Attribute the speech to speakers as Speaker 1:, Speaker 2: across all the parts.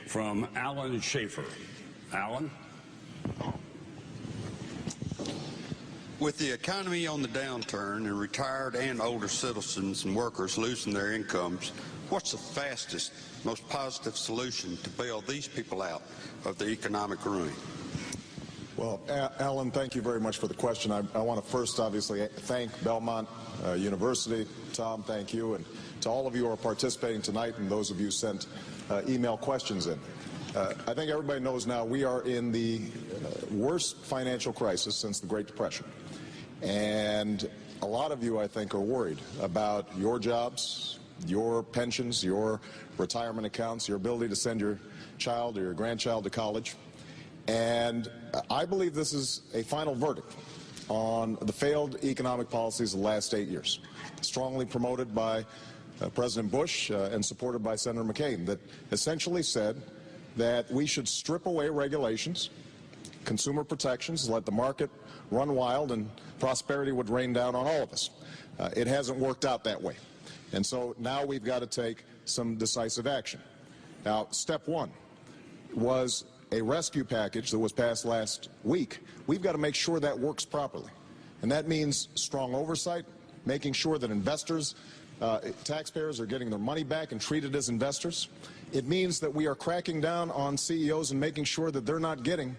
Speaker 1: From Alan Schieffer. Alan?
Speaker 2: With the economy on the downturn and retired and older citizens and workers losing their incomes, what's the fastest, most positive solution to bail these people out of the economic ruin?
Speaker 3: Well, Alan, thank you very much for the question. I want to first, obviously, thank Belmont University. Tom, thank you. And to all of you who are participating tonight and those of you who sent email questions in. I think everybody knows now we are in the worst financial crisis since the Great Depression. And a lot of you, I think, are worried about your jobs, your pensions, your retirement accounts, your ability to send your child or your grandchild to college. And I believe this is a final verdict on the failed economic policies of the last 8 years, strongly promoted by President Bush and supported by Senator McCain, that essentially said that we should strip away regulations, consumer protections, let the market run wild, and prosperity would rain down on all of us. It hasn't worked out that way. And so now we've got to take some decisive action. Now, step one was a rescue package that was passed last week. We've got to make sure that works properly. And that means strong oversight, making sure that investors, taxpayers are getting their money back and treated as investors. It means that we are cracking down on CEOs and making sure that they're not getting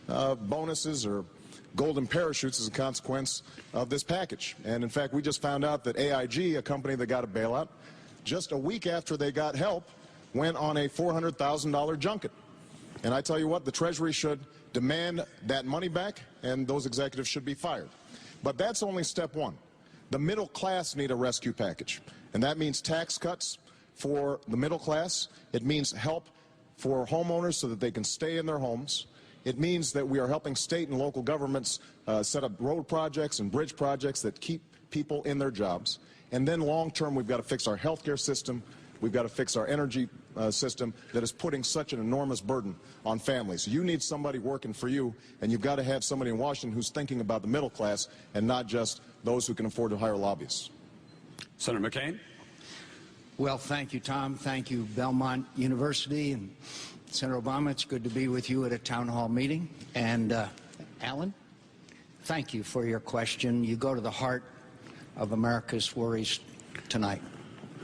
Speaker 3: bonuses or golden parachutes as a consequence of this package. And in fact, we just found out that AIG, a company that got a bailout, just a week after they got help, went on a $400,000 junket. And I tell you what, the Treasury should demand that money back, and those executives should be fired. But that's only step one. The middle class need a rescue package, and that means tax cuts for the middle class. It means help for homeowners so that they can stay in their homes. It means that we are helping state and local governments set up road projects and bridge projects that keep people in their jobs. And then long term, we've got to fix our healthcare system. We've got to fix our energy system that is putting such an enormous burden on families. You need somebody working for you, and you've got to have somebody in Washington who's thinking about the middle class and not just those who can afford to hire lobbyists.
Speaker 1: Senator McCain?
Speaker 4: Well, thank you, Tom. Thank you, Belmont University. And Senator Obama, it's good to be with you at a town hall meeting. And Alan, thank you for your question. You go to the heart of America's worries tonight.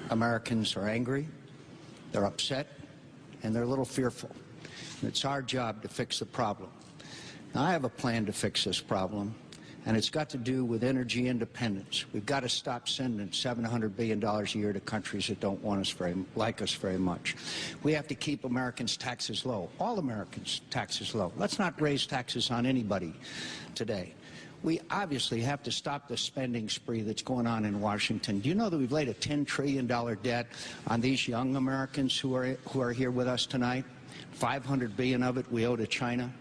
Speaker 4: Americans are angry, they're upset, and they're a little fearful. And it's our job to fix the problem. Now, I have a plan to fix this problem, and it's got to do with energy independence. We've got to stop sending $700 billion a year to countries that don't want us like us very much. We have to keep Americans' taxes low, all Americans' taxes low. Let's not raise taxes on anybody today. We obviously have to stop the spending spree that's going on in Washington. Do you know that we've laid a $10 trillion debt on these young Americans who are here with us tonight? $500 billion of it we owe to China.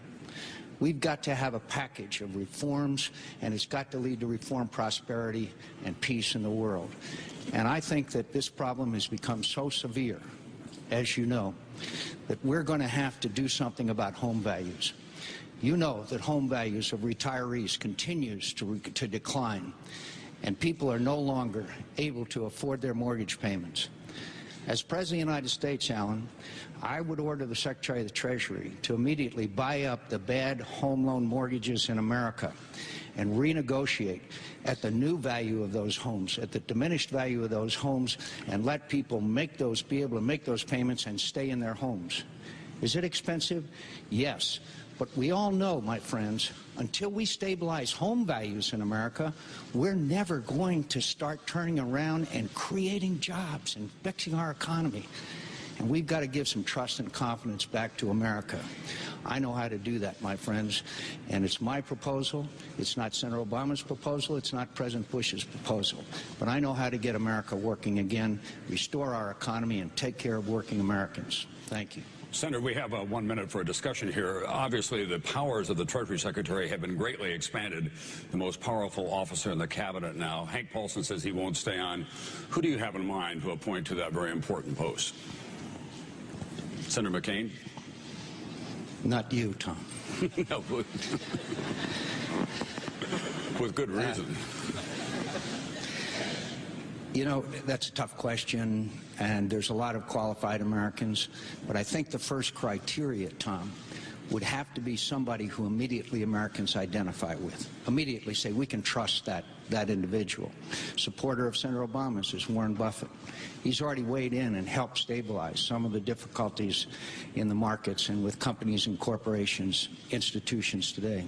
Speaker 4: We've got to have a package of reforms, and it's got to lead to reform, prosperity, and peace in the world. And I think that this problem has become so severe, as you know, that we're going to have to do something about home values. You know that home values of retirees continues to decline, and people are no longer able to afford their mortgage payments. As President of the United States, Alan, I would order the Secretary of the Treasury to immediately buy up the bad home loan mortgages in America and renegotiate at the new value of those homes, at the diminished value of those homes, and let people be able to make those payments and stay in their homes. Is it expensive? Yes. But we all know, my friends, until we stabilize home values in America, we're never going to start turning around and creating jobs and fixing our economy. And we've got to give some trust and confidence back to America. I know how to do that, my friends, and it's my proposal. It's not Senator Obama's proposal. It's not President Bush's proposal. But I know how to get America working again, restore our economy, and take care of working Americans. Thank you.
Speaker 1: Senator, we have 1 minute for a discussion here. Obviously, the powers of the Treasury Secretary have been greatly expanded. The most powerful officer in the cabinet now. Hank Paulson says he won't stay on. Who do you have in mind to appoint to that very important post? Senator McCain?
Speaker 4: Not you, Tom.
Speaker 1: No, with good reason.
Speaker 4: You know, that's a tough question, and there's a lot of qualified Americans, but I think the first criteria, Tom, would have to be somebody who immediately Americans identify with. Immediately say, we can trust that individual. Supporter of Senator Obama's is Warren Buffett. He's already weighed in and helped stabilize some of the difficulties in the markets and with companies and corporations, institutions today.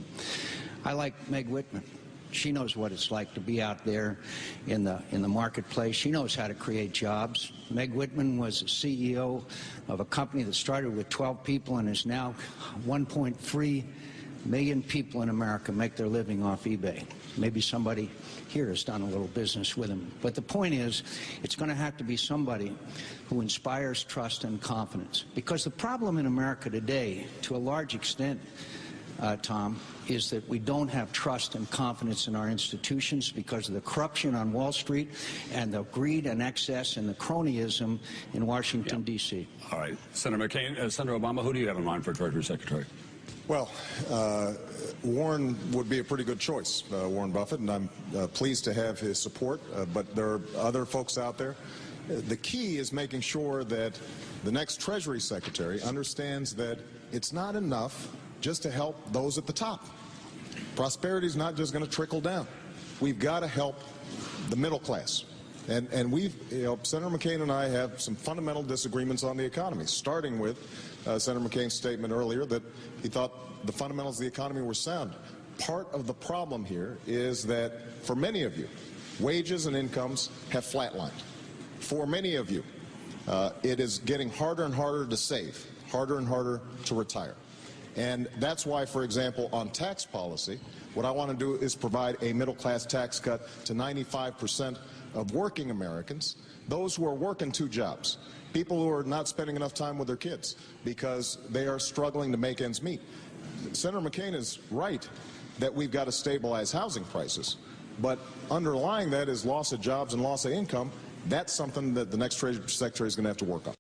Speaker 4: I like Meg Whitman. She knows what it's like to be out there in the marketplace. She knows how to create jobs. Meg Whitman was the CEO of a company that started with 12 people and is now 1.3 million people in America make their living off eBay. Maybe somebody here has done a little business with him. But the point is, it's going to have to be somebody who inspires trust and confidence. Because the problem in America today, to a large extent, Tom, is that we don't have trust and confidence in our institutions because of the corruption on Wall Street and the greed and excess and the cronyism in Washington, D.C.
Speaker 1: All right. Senator McCain, Senator Obama, who do you have in mind for Treasury Secretary?
Speaker 3: Well, Warren would be a pretty good choice, Warren Buffett, and I'm pleased to have his support, but there are other folks out there. The key is making sure that the next Treasury Secretary understands that it's not enough just to help those at the top. Prosperity is not just going to trickle down. We've got to help the middle class. And we've, Senator McCain and I have some fundamental disagreements on the economy, starting with Senator McCain's statement earlier that he thought the fundamentals of the economy were sound. Part of the problem here is that for many of you, wages and incomes have flatlined. For many of you, it is getting harder and harder to save, harder and harder to retire. And that's why, for example, on tax policy, what I want to do is provide a middle-class tax cut to 95% of working Americans, those who are working two jobs, people who are not spending enough time with their kids because they are struggling to make ends meet. Senator McCain is right that we've got to stabilize housing prices, but underlying that is loss of jobs and loss of income. That's something that the next Treasury Secretary is going to have to work on.